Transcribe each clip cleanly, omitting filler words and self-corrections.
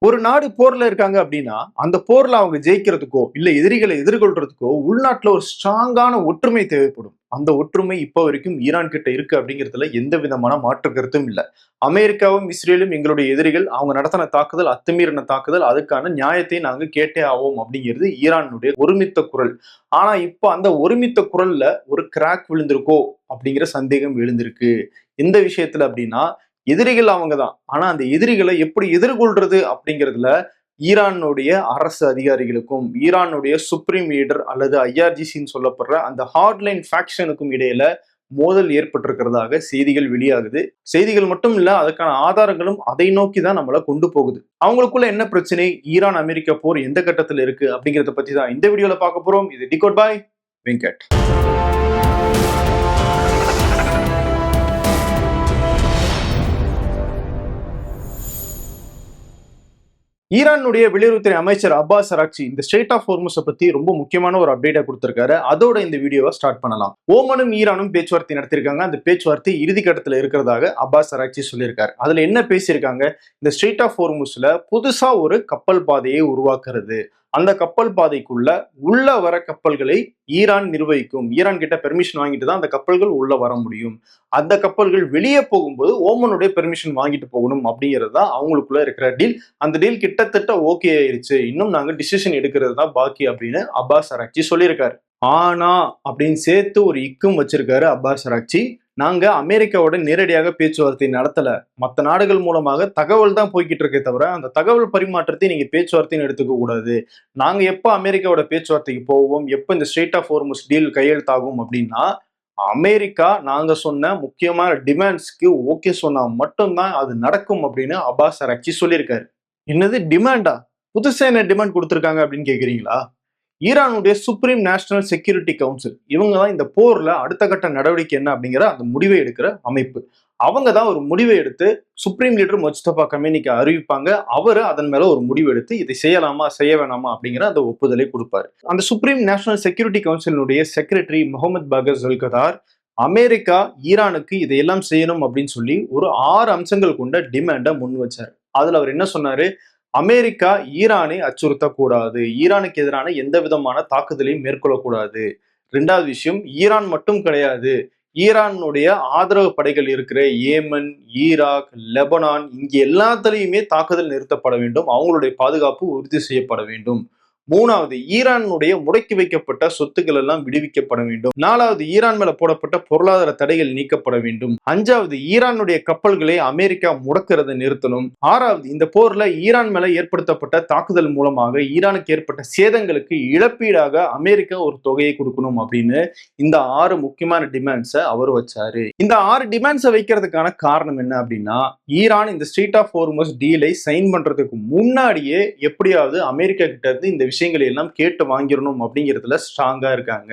ஒரு நாடு போர்ல இருக்காங்க அப்படின்னா, அந்த போர்ல அவங்க ஜெயிக்கிறதுக்கோ, இல்ல எதிரிகளை எதிர்கொள்றதுக்கோ, உள்நாட்டுல ஒரு ஸ்ட்ராங்கான ஒற்றுமை தேவைப்படும். அந்த ஒற்றுமை இப்ப வரைக்கும் ஈரான் கிட்ட இருக்கு அப்படிங்கிறதுல எந்த விதமான மாற்று கருத்தும் இல்ல. அமெரிக்காவும், இஸ்ரேலும் எங்களுடைய எதிரிகள். அவங்க நடத்தின தாக்குதல், அத்துமீறின தாக்குதல். அதுக்கான நியாயத்தை நாங்க கேட்டே ஆவோம் அப்படிங்கிறது ஈரானுடைய ஒருமித்த குரல். ஆனா இப்ப அந்த ஒருமித்த குரல்ல ஒரு கிராக் விழுந்திருக்கோ அப்படிங்கிற சந்தேகம் எழுந்திருக்கு. எந்த விஷயத்துல அப்படின்னா, எதிரிகள் அவங்க தான். ஆனா அந்த எதிரிகளை எப்படி எதிர்கொள்றது அப்படிங்கிறதுல ஈரானுடைய அரசு அதிகாரிகளுக்கும், ஈரானுடைய சுப்ரீம் லீடர் அல்லது ஐஆர்ஜிசின்னு சொல்லப்படுற அந்த ஹார்ட்லைன் ஃபேக்ஷனுக்கும் இடையில மோதல் ஏற்பட்டிருக்கிறதாக செய்திகள் வெளியாகுது. செய்திகள் மட்டும் இல்ல, அதுக்கான ஆதாரங்களும் அதை நோக்கி தான் நம்மள கொண்டு போகுது. அவங்களுக்குள்ள என்ன பிரச்சனை? ஈரான் அமெரிக்கா போர் எந்த கட்டத்துல இருக்கு அப்படிங்கிறத பத்தி தான் இந்த வீடியோல பார்க்க போறோம். இது டிகோட் பாய் வெங்கட். ஈரானுடைய வெளியுறவுத்துறை அமைச்சர் அப்பாஸ் அராக்சி இந்த ஸ்ட்ரெய்ட் ஆஃப் ஹோர்முஸை பத்தி ரொம்ப முக்கியமான ஒரு அப்டேட்டை கொடுத்திருக்காரு. அதோட இந்த வீடியோவை ஸ்டார்ட் பண்ணலாம். ஓமனும் ஈரானும் பேச்சுவார்த்தை நடத்திருக்காங்க. அந்த பேச்சுவார்த்தை இறுதி கட்டத்தில் இருக்கிறதாக அப்பாஸ் அராக்சி சொல்லியிருக்காரு. அதுல என்ன பேசியிருக்காங்க? இந்த ஸ்ட்ரெய்ட் ஆஃப் ஹோர்முஸ்ல புதுசா ஒரு கப்பல் பாதையை உருவாக்குறது, அந்த கப்பல் பாதைக்குள்ள உள்ள வர கப்பல்களை ஈரான் நிர்வகிக்கும். ஈரான் கிட்ட பெர்மிஷன் வாங்கிட்டு தான் அந்த கப்பல்கள் உள்ள வர முடியும். அந்த கப்பல்கள் வெளியே போகும்போது ஓமனுடைய பெர்மிஷன் வாங்கிட்டு போகணும் அப்படிங்கிறது தான் அவங்களுக்குள்ள இருக்கிற டீல். அந்த டீல் கிட்டத்தட்ட ஓகே ஆயிருச்சு. இன்னும் நாங்க டிசிஷன் எடுக்கிறது தான் பாக்கி அப்படின்னு அப்பாஸ் அராக்சி சொல்லியிருக்காரு. ஆனா அப்படின்னு சேர்த்து ஒரு இக்கும் வச்சிருக்காரு அப்பாஸ் அராக்சி. நாங்க அமெரிக்காவோட நேரடியாக பேச்சுவார்த்தை நடத்தல. மற்ற நாடுகள் மூலமாக தகவல் தான் போய்கிட்டு இருக்கே தவிர அந்த தகவல் பரிமாற்றத்தை நீங்க பேச்சுவார்த்தைன்னு எடுத்துக்க கூடாது. நாங்க எப்ப அமெரிக்காவோட பேச்சுவார்த்தைக்கு போவோம், எப்ப இந்த ஸ்ட்ரெய்ட் ஆஃப் ஹோர்முஸ் டீல் கையெழுத்தாகும் அப்படின்னா, அமெரிக்கா நாங்க சொன்ன முக்கியமான டிமாண்ட்ஸ்க்கு ஓகே சொன்னா மட்டும்தான் அது நடக்கும் அப்படின்னு அப்பாஸ் அராக்சி சொல்லியிருக்காரு. என்னது டிமாண்டா? புதுசா என்ன டிமாண்ட் கொடுத்திருக்காங்க அப்படின்னு கேக்குறீங்களா? ஈரானுடைய சுப்ரீம் நேஷனல் செக்யூரிட்டி கவுன்சில் இவங்க தான் இந்த போர்ல அடுத்த கட்ட நடவடிக்கை என்ன அப்படிங்கிற அந்த முடிவை எடுக்கிற அமைப்பு. அவங்க தான் ஒரு முடிவை எடுத்து சுப்ரீம் லீடர் முஜ்தபா கமேனிக்கு அறிவிப்பாங்க. அவரு அதன் மேல ஒரு முடிவு எடுத்து இதை செய்யலாமா செய்ய வேணாமா அப்படிங்கிற அந்த ஒப்புதலை கொடுப்பாரு. அந்த சுப்ரீம் நேஷனல் செக்யூரிட்டி கவுன்சிலினுடைய secretary Mohammad Bagher Zolghadr America ஈரானுக்கு இதையெல்லாம் செய்யணும் அப்படின்னு சொல்லி ஒரு 6 அம்சங்கள் கொண்ட டிமாண்டை முன் வச்சார். அதுல அவர் என்ன சொன்னாரு? அமெரிக்கா ஈரானை அச்சுறுத்தக்கூடாது, ஈரானுக்கு எதிரான எந்த விதமான தாக்குதலையும் மேற்கொள்ளக்கூடாது. 2வது விஷயம், ஈரான் மட்டும் கிடையாது, ஈரானுடைய ஆதரவு படைகள் இருக்கிற ஏமன், ஈராக், லெபனான் இங்க எல்லாத்துலயுமே தாக்குதல் நிறுத்தப்பட வேண்டும். அவங்களுடைய பாதுகாப்பு உறுதி செய்யப்பட வேண்டும். 3வது, ஈரானுடைய முடக்கி வைக்கப்பட்ட சொத்துக்கள் எல்லாம் விடுவிக்கப்பட வேண்டும். 4வது, ஈரான் மேல போடப்பட்ட பொருளாதார தடைகள் நீக்கப்பட வேண்டும். 5வது, ஈரானுடைய கப்பல்களை அமெரிக்கா முடக்கிறதை நிறுத்தணும். 6வது, இந்த போர்ல ஈரான் மேல ஏற்படுத்தப்பட்ட தாக்குதல் மூலமாக ஈரானுக்கு ஏற்பட்ட சேதங்களுக்கு இழப்பீடாக அமெரிக்கா ஒரு தொகையை கொடுக்கணும் அப்படின்னு இந்த 6 முக்கியமான டிமாண்ட்ஸை அவர் வச்சாரு. இந்த 6 டிமாண்ட்ஸை வைக்கிறதுக்கான காரணம் என்ன அப்படின்னா, ஈரான் இந்த ஸ்ட்ரெய்ட் ஆஃப் ஹோர்முஸ் டீலை சைன் பண்றதுக்கு முன்னாடியே எப்படியாவது அமெரிக்கா கிட்ட இருந்து இந்த விஷயங்களை எல்லாம் கேட்டு வாங்கிடணும் அப்படிங்கிறதுல ஸ்ட்ராங்கா இருக்காங்க.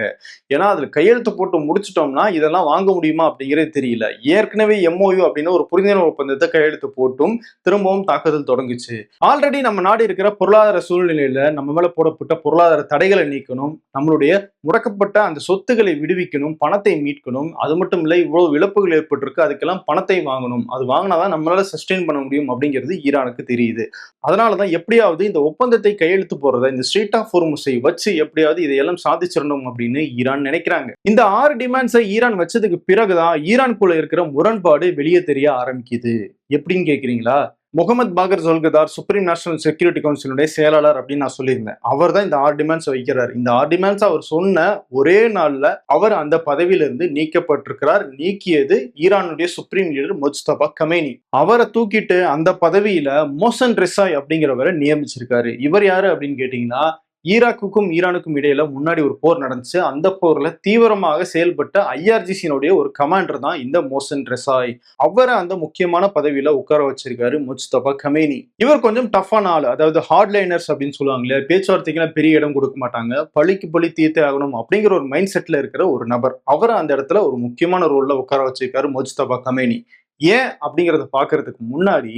ஏன்னா அதுல கையெழுத்து போட்டு முடிச்சிட்டோம்னா இதெல்லாம் வாங்க முடியுமா அப்படிங்கிறது தெரியல. ஏற்கனவே எம்ஓயு அப்படின்னு ஒரு புரிந்துணர்வு ஒப்பந்தத்தை கையெழுத்து போட்டும் திரும்பவும் தாக்குதல் தொடங்குச்சு. ஆல்ரெடி நம்ம நாடு இருக்கிற பொருளாதார சூழ்நிலையில நம்ம மேல போடப்பட்ட பொருளாதார தடைகளை நீக்கணும், நம்மளுடைய முடக்கப்பட்ட அந்த சொத்துக்களை விடுவிக்கணும், பணத்தை மீட்கணும். அது மட்டும் இல்ல, இவ்வளவு இழப்புகள் ஏற்பட்டிருக்கு, அதுக்கெல்லாம் பணத்தை வாங்கணும். அது வாங்கினாதான் நம்மளால சஸ்டெயின் பண்ண முடியும் அப்படிங்கிறது ஈரானுக்கு தெரியுது. அதனாலதான் எப்படியாவது இந்த ஒப்பந்தத்தை கையெழுத்து போறத இந்த ஸ்ட்ரெய்ட் ஆஃப் ஹோர்முஸை வச்சு எப்படியாவது இதையெல்லாம் சாதிச்சிடணும் அப்படின்னு ஈரான் நினைக்கிறாங்க. இந்த 6 டிமாண்ட்ஸை ஈரான் வச்சதுக்கு பிறகுதான் ஈரானுக்குள்ள இருக்கிற முரண்பாடு வெளியே தெரிய ஆரம்பிக்குது. எப்படின்னு கேக்குறீங்களா? Mohammed Bagher ஜல்கதார் supreme national security கவுன்சிலுடைய செயலாளர் அப்படின்னு நான் சொல்லியிருந்தேன். அவர் தான் இந்த 6 டிமாண்ட்ஸ் வைக்கிறார். இந்த 6 டிமாண்ட்ஸ் அவர் சொன்ன ஒரே நாள்ல அவர் அந்த பதவியிலிருந்து நீக்கப்பட்டிருக்கிறார். நீக்கியது ஈரானுடைய சுப்ரீம் லீடர் முஜ்தபா கமேனி. அவரை தூக்கிட்டு அந்த பதவியில மோசன் ரெசாய் அப்படிங்கிறவரை நியமிச்சிருக்காரு. இவர் யாரு அப்படின்னு கேட்டீங்கன்னா, ஈராக்குக்கும் ஈரானுக்கும் இடையில முன்னாடி ஒரு போர் நடந்துச்சு. அந்த போர்ல தீவிரமாக செயல்பட்ட ஐஆர்ஜிசியினுடைய ஒரு கமாண்டர் தான் இந்த மோசன் ரெசாய். அவரை அந்த முக்கியமான பதவியில உட்கார வச்சிருக்காரு முஜ்தபா கமேனி. இவர் கொஞ்சம் டஃப்பான ஆள், அதாவது ஹார்ட்லைனர்ஸ் அப்படின்னு சொல்லுவாங்க இல்லையா, பேச்சுவார்த்தைக்கு பெரிய இடம் கொடுக்க மாட்டாங்க, பழிக்கு பழி தீர்த்தே ஆகணும் அப்படிங்கிற ஒரு மைண்ட் செட்ல இருக்கிற ஒரு நபர். அவரை அந்த இடத்துல ஒரு முக்கியமான ரோல்ல உட்கார வச்சிருக்காரு முஜ்தபா கமேனி. ஏன் அப்படிங்கிறத பாக்குறதுக்கு முன்னாடி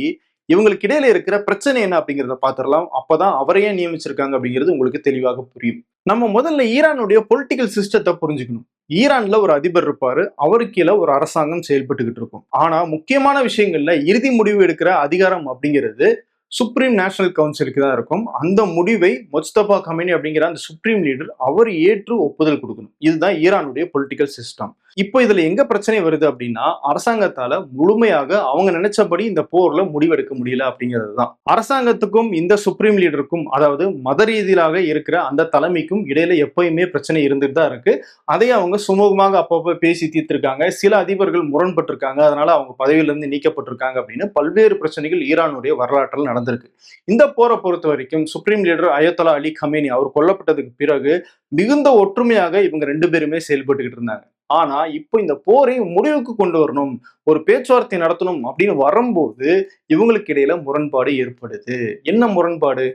இவங்களுக்கு இடையில இருக்கிற பிரச்சனை என்ன அப்படிங்கிறத பாத்திரலாம். அப்பதான் அவரையே நியமிச்சிருக்காங்க அப்படிங்கிறது உங்களுக்கு தெளிவாக புரியும். நம்ம முதல்ல ஈரானுடைய பொலிட்டிக்கல் சிஸ்டத்தை புரிஞ்சுக்கணும். ஈரான்ல ஒரு அதிபர் இருப்பாரு, அவருக்கு கீழே ஒரு அரசாங்கம் செயல்பட்டுக்கிட்டு இருக்கும். ஆனா முக்கியமான விஷயங்கள்ல இறுதி முடிவு எடுக்கிற அதிகாரம் அப்படிங்கிறது சுப்ரீம் நேஷனல் கவுன்சிலுக்கு தான் இருக்கும். அந்த முடிவை முஸ்தபா கமினி அப்படிங்கிற அந்த சுப்ரீம் லீடர் அவர் ஏற்று ஒப்புதல் கொடுக்கணும். இதுதான் ஈரானுடைய பொலிட்டிக்கல் சிஸ்டம். இப்போ இதுல எங்க பிரச்சனை வருது அப்படின்னா, அரசாங்கத்தால முழுமையாக அவங்க நினைச்சபடி இந்த போர்ல முடிவெடுக்க முடியல அப்படிங்கிறது தான். அரசாங்கத்துக்கும் இந்த சுப்ரீம் லீடருக்கும், அதாவது மத ரீதியாக இருக்கிற அந்த தலைமைக்கும் இடையில எப்பயுமே பிரச்சனை இருந்துட்டு தான் இருக்கு. அதை அவங்க சுமூகமாக அப்பப்போ பேசி தீர்த்திருக்காங்க. சில அதிபர்கள் முரண்பட்டிருக்காங்க, அதனால அவங்க பதவியிலிருந்து நீக்கப்பட்டிருக்காங்க அப்படின்னு பல்வேறு பிரச்சனைகள் ஈரானுடைய வரலாற்றில் நடந்திருக்கு. இந்த போரை பொறுத்த வரைக்கும் சுப்ரீம் லீடர் அயத்தொலா அலி கமேனி அவர் கொல்லப்பட்டதுக்கு பிறகு மிகுந்த ஒற்றுமையாக இவங்க ரெண்டு பேருமே செயல்பட்டுக்கிட்டு இருந்தாங்க. ஆனா இப்போ இந்த போரை முடிவுக்கு கொண்டு வரணும், ஒரு பேச்சுவார்த்தை நடத்தணும் அப்படின்னு வரும்போது இவங்களுக்கு இடையில முரண்பாடு ஏற்படுது. என்ன முரண்பாடு?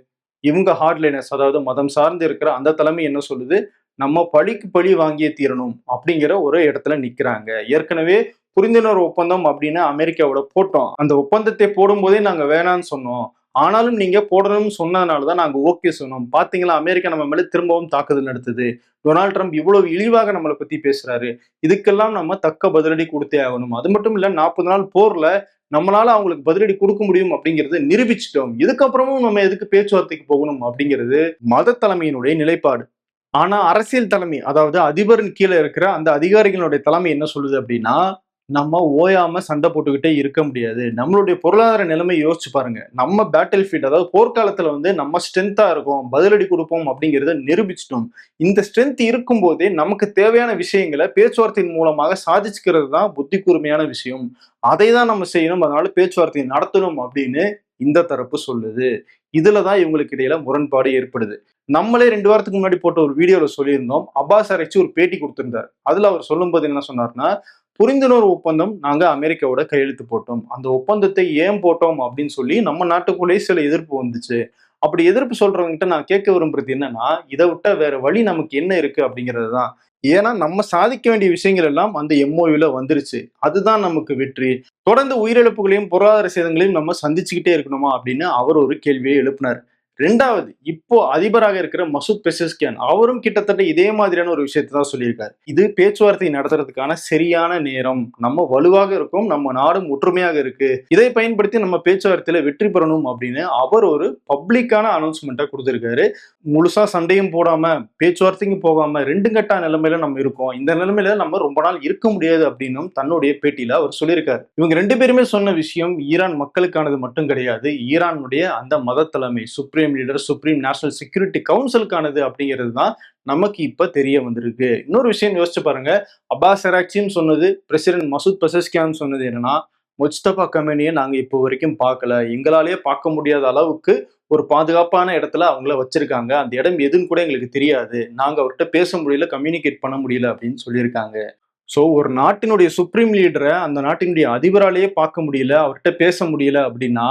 இவங்க ஹார்ட்லைனர்ஸ், அதாவது மதம் சார்ந்து இருக்கிற அந்த தலைமை என்ன சொல்லுது, நம்ம பழிக்கு பழி வாங்கியே தீரணும் அப்படிங்கிற ஒரு இடத்துல நிக்கிறாங்க. ஏற்கனவே புரிந்துணர்வு ஒப்பந்தம் அப்படின்னு அமெரிக்காவோட போட்டோம். அந்த ஒப்பந்தத்தை போடும்போதே நாங்க வேணாம்னு சொன்னோம். ஆனாலும் நீங்க போடணும்னு சொன்னதுனாலதான் நாங்க ஓகே சொன்னோம். பாத்தீங்களா, அமெரிக்கா நம்ம மேல திரும்பவும் தாக்குதல் நடத்துது. டொனால்ட் ட்ரம்ப் இவ்வளவு இழிவாக நம்மளை பத்தி பேசுறாரு. இதுக்கெல்லாம் நம்ம தக்க பதிலடி கொடுத்தே ஆகணும். அது மட்டும் இல்ல, 40 நாள் போர்ல நம்மளால அவங்களுக்கு பதிலடி கொடுக்க முடியும் அப்படிங்கறத நிரூபிச்சிட்டோம். இதுக்கப்புறமும் நம்ம எதுக்கு பேச்சுவார்த்தைக்கு போகணும் அப்படிங்கிறது மத தலைமையினுடைய நிலைப்பாடு. ஆனா அரசியல் தலைமை, அதாவது அதிபரின் கீழே இருக்கிற அந்த அதிகாரிகளுடைய தலைமை என்ன சொல்லுது அப்படின்னா, நம்ம ஓயாம சண்டை போட்டுக்கிட்டே இருக்க முடியாது. நம்மளுடைய பொருளாதார நிலைமை யோசிச்சு பாருங்க. நம்ம பேட்டில் ஃபீல்ட், அதாவது போர்க்காலத்துல நம்ம ஸ்ட்ரென்த்தா இருக்கோம், பதிலடி கொடுப்போம் அப்படிங்கிறத நிரூபிச்சிட்டோம். இந்த ஸ்ட்ரென்த் இருக்கும் போதே நமக்கு தேவையான விஷயங்களை பேச்சுவார்த்தையின் மூலமாக சாதிச்சுக்கிறது தான் புத்தி கூர்மையான விஷயம். அதை தான் நம்ம செய்யணும், அதனால பேச்சுவார்த்தையை நடத்தணும் அப்படின்னு இந்த தரப்பு சொல்லுது. இதுலதான் இவங்களுக்கு இடையில முரண்பாடு ஏற்படுது. நம்மளே 2 வாரத்துக்கு முன்னாடி போட்ட ஒரு வீடியோல சொல்லியிருந்தோம். அப்பாஸ் அரைச்சி ஒரு பேட்டி கொடுத்திருந்தார். அதுல அவர் சொல்லும்போது என்ன சொன்னார்னா, புரிந்துணர்வு ஒப்பந்தம் நாங்க அமெரிக்காவோட கையெழுத்து போட்டோம். அந்த ஒப்பந்தத்தை ஏன் போட்டோம் அப்படின்னு சொல்லி நம்ம நாட்டுக்குள்ளேயே சில எதிர்ப்பு வந்துச்சு. அப்படி எதிர்ப்பு சொல்றவங்ககிட்ட நான் கேட்க விரும்புறது என்னன்னா, இதை விட்டா வேற வழி நமக்கு என்ன இருக்கு அப்படிங்கிறது தான். ஏன்னா நம்ம சாதிக்க வேண்டிய விஷயங்கள் எல்லாம் அந்த எம்ஓயுல வந்துருச்சு. அதுதான் நமக்கு வெற்றி. தொடர்ந்து உயிரிழப்புகளையும் பொருளாதார சேதங்களையும் நம்ம சந்திச்சுக்கிட்டே இருக்கணுமா அப்படின்னு அவர் ஒரு கேள்வியை எழுப்பினார். 2வது, இப்போ அதிபராக இருக்கிற மசூத் பெசஸ்கியான் அவரும் கிட்டத்தட்ட இதே மாதிரியான ஒரு விஷயத்தை தான் சொல்லியிருக்காரு. இது பேச்சுவார்த்தை நடத்துறதுக்கான சரியான நேரம். நம்ம வலுவாக இருக்கோம், நம்ம நாடும் ஒற்றுமையாக இருக்கு. இதை பயன்படுத்தி நம்ம பேச்சுவார்த்தையில வெற்றி பெறணும் அப்படின்னு அவர் ஒரு பப்ளிக்கான அனௌன்ஸ்மெண்ட்டை கொடுத்திருக்காரு. முழுசா சண்டையும் போடாம, பேச்சுவார்த்தைக்கும் போகாம 2 கட்ட நிலைமையில நம்ம இருக்கோம். இந்த நிலைமையில நம்ம ரொம்ப நாள் இருக்க முடியாது அப்படின்னும் தன்னுடைய பேட்டியில அவர் சொல்லியிருக்காரு. இவங்க 2 பேருமே சொன்ன விஷயம் ஈரான் மக்களுக்கானது மட்டும் கிடையாது. ஈரானுடைய அந்த மத தலைமை supreme leader, supreme national security கவுன்சிலுக்கானது அப்படிங்கிறது தான் நமக்கு இப்ப தெரிய வந்திருக்கு. இன்னொரு விஷயம் யோசிச்சு பாருங்க. அப்பாஸ் அராக்சியும் சொன்னது, பிரசிடென்ட் மசூத் பெசஸ்கியான் சொன்னது என்னன்னா, முஸ்தபா கமேனியை நாங்க இப்போ வரைக்கும் பார்க்கல. எங்களாலேயே பார்க்க முடியாத அளவுக்கு ஒரு பாதுகாப்பான இடத்துல அவங்கள வச்சிருக்காங்க. அந்த இடம் எதுன்னு கூட எங்களுக்கு தெரியாது. நாங்க அவர்கிட்ட பேச முடியல, கம்யூனிகேட் பண்ண முடியல அப்படின்னு சொல்லியிருக்காங்க. சோ ஒரு நாட்டினுடைய சுப்ரீம் லீடரை அந்த நாட்டினுடைய அதிபராலேயே பார்க்க முடியல, அவர்கிட்ட பேச முடியல அப்படின்னா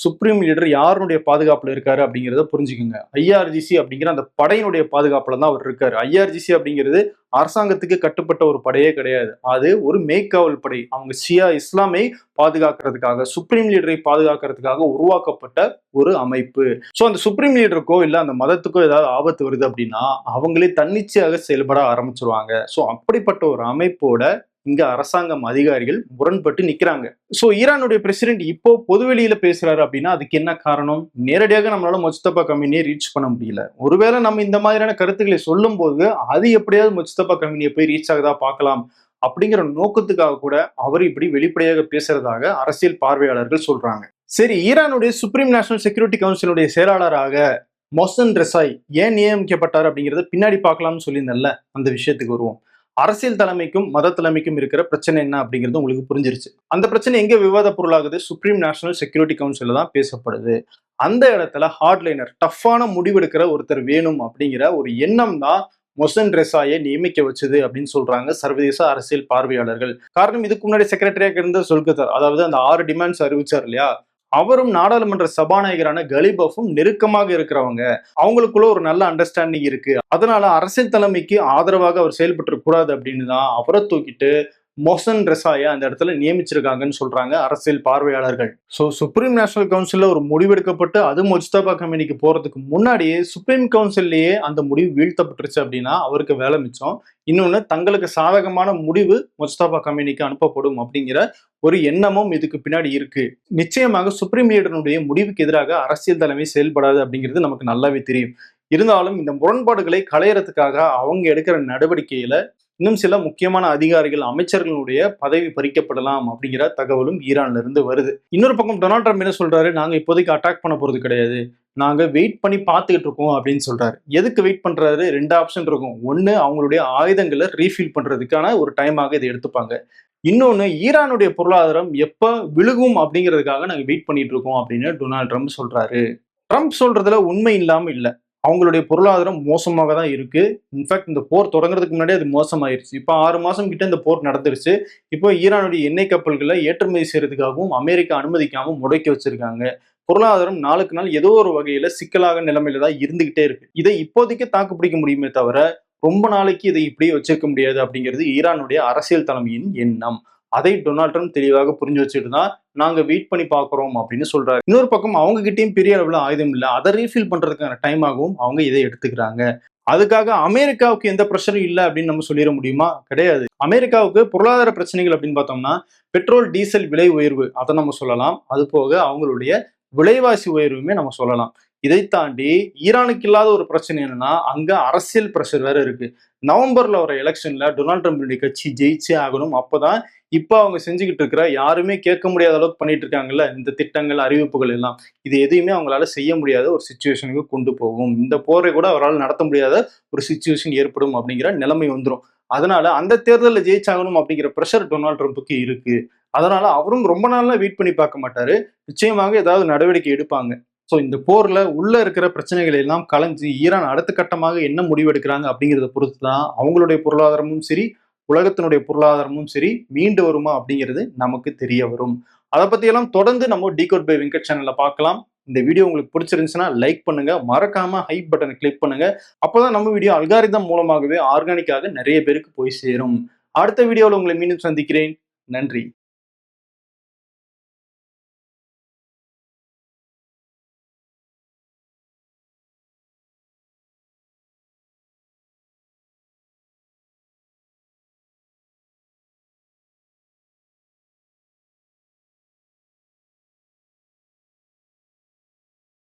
சுப்ரீம் லீடர் யாருடைய பாதுகாப்புல இருக்காரு அப்படிங்கிறத புரிஞ்சுக்குங்க. ஐஆர்ஜிசி அப்படிங்கிற அந்த படையினுடைய பாதுகாப்புல தான் அவர் இருக்காரு. ஐஆர்ஜிசி அப்படிங்கிறது அரசாங்கத்துக்கு கட்டுப்பட்ட ஒரு படையே கிடையாது. அது ஒரு மேய்க்காவல் படை. அவங்க ஷியா இஸ்லாமை பாதுகாக்கிறதுக்காக, சுப்ரீம் லீடரை பாதுகாக்கிறதுக்காக உருவாக்கப்பட்ட ஒரு அமைப்பு. சோ அந்த சுப்ரீம் லீடருக்கோ இல்ல அந்த மதத்துக்கோ ஏதாவது ஆபத்து வருது அப்படின்னா அவங்களே தன்னிச்சையாக செயல்பட ஆரம்பிச்சிருவாங்க. சோ அப்படிப்பட்ட ஒரு அமைப்போட இங்க அரசாங்கம் அதிகாரிகள் முரண்பட்டு நிக்கிறாங்க. சோ ஈரானுடைய பிரசிடென்ட் இப்போ பொதுவெளியில பேசுறாரு அப்படின்னா அதுக்கு என்ன காரணம்? நேரடியாக நம்மளால முஸ்தபா கமினியை ரீச் பண்ண முடியல. ஒருவேளை நம்ம இந்த மாதிரியான கருத்துக்களை சொல்லும் போது அது எப்படியாவது முஸ்தபா கமினியை போய் ரீச் ஆகுதா பார்க்கலாம் அப்படிங்கிற நோக்கத்துக்காக கூட அவர் இப்படி வெளிப்படையாக பேசுறதாக அரசியல் பார்வையாளர்கள் சொல்றாங்க. சரி, ஈரானுடைய சுப்ரீம் நேஷனல் செக்யூரிட்டி கவுன்சிலுடைய செயலாளராக மொஹ்சன் ரெசாய் ஏன் நியமிக்கப்பட்டார் அப்படிங்கறத பின்னாடி பார்க்கலாம்னு சொல்லியிருந்தேன்ல, அந்த விஷயத்துக்கு வருவோம். அரசியல் தலைமைக்கும் மத தலைமைக்கும் இருக்கிற பிரச்சனை என்ன அப்படிங்கிறது உங்களுக்கு புரிஞ்சிருச்சு. அந்த பிரச்சனை எங்க விவாத பொருளாகுது? சுப்ரீம் நேஷனல் செக்யூரிட்டி கவுன்சில்ல தான் பேசப்படுது. அந்த இடத்துல ஹார்ட்லைனர், டஃப்பான முடிவெடுக்கிற ஒருத்தர் வேணும் அப்படிங்கிற ஒரு எண்ணம் தான் மொஹ்சன் ரெசாயை நியமிக்க வச்சது அப்படின்னு சொல்றாங்க சர்வதேச அரசியல் பார்வையாளர்கள். காரணம், இதுக்கு முன்னாடி செக்ரட்டரியாக இருந்த சொல்கத்தார், அதாவது அந்த 6 டிமாண்ட்ஸ் அறிவிச்சார் இல்லையா, அவரும் நாடாளுமன்ற சபாநாயகரான கலிபஃபும் நெருக்கமாக இருக்கிறவங்க. அவங்களுக்குள்ள ஒரு நல்ல அண்டர்ஸ்டாண்டிங் இருக்கு. அதனால அரசியல் தலைமைக்கு ஆதரவாக அவர் செயல்பட்டு கூடாது அப்படின்னு தான் அவரை தூக்கிட்டு மொசன் ரெசாயா அந்த இடத்துல நியமிச்சிருக்காங்கன்னு சொல்றாங்க அரசியல் பார்வையாளர்கள். ஸோ சுப்ரீம் நேஷனல் கவுன்சில்ல ஒரு முடிவெடுக்கப்பட்டு அது முஜ்தபா கமிட்டிக்கு போறதுக்கு முன்னாடியே சுப்ரீம் கவுன்சில்லயே அந்த முடிவு வீழ்த்தப்பட்டுருச்சு அப்படின்னா அவருக்கு வேலை மிச்சம். இன்னொன்னு தங்களுக்கு சாதகமான முடிவு முஜ்தபா கமிட்டிக்கு அனுப்பப்படும் அப்படிங்கிற ஒரு எண்ணமும் இதுக்கு பின்னாடி இருக்கு. நிச்சயமாக சுப்ரீம் லீடருடைய முடிவுக்கு எதிராக அரசியல் தலைமை செயல்படாது அப்படிங்கிறது நமக்கு நல்லாவே தெரியும். இருந்தாலும் இந்த முரண்பாடுகளை களையறதுக்காக அவங்க எடுக்கிற நடவடிக்கையில இன்னும் சில முக்கியமான அதிகாரிகள் அமைச்சர்களுடைய பதவி பறிக்கப்படலாம் அப்படிங்கிற தகவலும் ஈரான்ல இருந்து வருது. இன்னொரு பக்கம் டொனால்ட் ட்ரம்ப் என்ன சொல்றாரு, நாங்க இப்போதைக்கு அட்டாக் பண்ண போறது கிடையாது, நாங்க வெயிட் பண்ணி பார்த்துக்கிட்டு இருக்கோம் அப்படின்னு சொல்றாரு. எதுக்கு வெயிட் பண்றாரு? 2 ஆப்ஷன் இருக்கும். ஒன்னு அவங்களுடைய ஆயுதங்களை ரீஃபில் பண்றதுக்கான ஒரு டைமாக இதை எடுத்துப்பாங்க. இன்னொன்னு ஈரானுடைய பொருளாதாரம் எப்ப விழுகும் அப்படிங்கிறதுக்காக நாங்க வெயிட் பண்ணிட்டு இருக்கோம் அப்படின்னு டொனால்ட் ட்ரம்ப் சொல்றாரு. ட்ரம்ப் சொல்றதுல உண்மை இல்லாம இல்ல. அவங்களுடைய பொருளாதாரம் மோசமாக தான் இருக்கு. இன்ஃபேக்ட் இந்த போர் தொடங்குறதுக்கு முன்னாடியே அது மோசமாயிருச்சு. இப்போ 6 மாசம் கிட்ட இந்த போர் நடந்துருச்சு. இப்போ ஈரானுடைய எண்ணெய் கப்பல்களை ஏற்றுமதி செய்யறதுக்காகவும் அமெரிக்கா அனுமதிக்காம முடக்கி வச்சிருக்காங்க. பொருளாதாரம் நாளுக்கு நாள் ஏதோ ஒரு வகையில சிக்கலாக நிலைமையில தான் இருந்துகிட்டே இருக்கு. இதை இப்போதைக்கு தாக்கு பிடிக்க முடியுமே தவிர ரொம்ப நாளைக்கு இதை இப்படியே வச்சிருக்க முடியாது அப்படிங்கிறது ஈரானுடைய அரசியல் தலைமையின் எண்ணம். அதை டொனால்ட் ட்ரம்ப் தெளிவாக புரிஞ்சு வச்சுட்டு தான் நாங்க வெயிட் பண்ணி பாக்குறோம் அப்படின்னு சொல்றாரு. இன்னொரு பக்கம் அவங்க கிட்டயும் பெரிய அளவுல ஆயுதம் இல்ல, அதை ரீஃபில் பண்றதுக்கான டைமாகவும் அவங்க இதை எடுத்துக்கிறாங்க. அதுக்காக அமெரிக்காவுக்கு எந்த பிரச்சனையும் இல்லை அப்படின்னு நம்ம சொல்லிட முடியுமா? கிடையாது. அமெரிக்காவுக்கு பொருளாதார பிரச்சனைகள் அப்படின்னு பார்த்தோம்னா பெட்ரோல் டீசல் விலை உயர்வு அதை நம்ம சொல்லலாம். அது போக அவங்களுடைய விலைவாசி உயர்வுமே நம்ம சொல்லலாம். இதை தாண்டி ஈரானுக்கு இல்லாத ஒரு பிரச்சனை என்னன்னா அங்க அரசியல் பிரஷர் வேற இருக்கு. நவம்பர்ல வர எலெக்ஷன்ல டொனால்ட் ட்ரம்ப் கட்சி ஜெயிச்சே ஆகணும். அப்பதான் இப்ப அவங்க செஞ்சுக்கிட்டு இருக்கிற யாருமே கேட்க முடியாத அளவுக்கு பண்ணிட்டு இருக்காங்கல்ல இந்த திட்டங்கள் அறிவிப்புகள் எல்லாம், இது எதையுமே அவங்களால செய்ய முடியாத ஒரு சுச்சுவேஷனுக்கு கொண்டு போகும். இந்த போரை கூட அவரால் நடத்த முடியாத ஒரு சுச்சுவேஷன் ஏற்படும் அப்படிங்கிற நிலைமை வந்துடும். அதனால அந்த தேர்தலில் ஜெயிச்சாகணும் அப்படிங்கிற ப்ரெஷர் டொனால்ட் ட்ரம்ப்புக்கு இருக்கு. அதனால அவரும் ரொம்ப நாள்ல வெயிட் பண்ணி பார்க்க மாட்டாரு. நிச்சயமாக ஏதாவது நடவடிக்கை எடுப்பாங்க. ஸோ இந்த போர்ல உள்ள இருக்கிற பிரச்சனைகளை எல்லாம் கலைஞ்சு ஈரான் அடுத்த கட்டமாக என்ன முடிவெடுக்கிறாங்க அப்படிங்கிறத பொறுத்து தான் அவங்களுடைய பொருளாதாரமும் சரி உலகத்தினுடைய பொருளாதாரமும் சரி மீண்டு வருமா அப்படிங்கிறது நமக்கு தெரிய வரும். அதை பத்தி எல்லாம் தொடர்ந்து நம்ம டிகோட் பை வெங்கட் சேனல்ல பார்க்கலாம். இந்த வீடியோ உங்களுக்கு பிடிச்சிருந்துச்சுன்னா லைக் பண்ணுங்க, மறக்காம ஹைப் பட்டனை கிளிக் பண்ணுங்க. அப்போதான் நம்ம வீடியோ அல்காரிதம் மூலமாகவே ஆர்கானிக்காக நிறைய பேருக்கு போய் சேரும். அடுத்த வீடியோவில் உங்களை மீண்டும் சந்திக்கிறேன். நன்றி.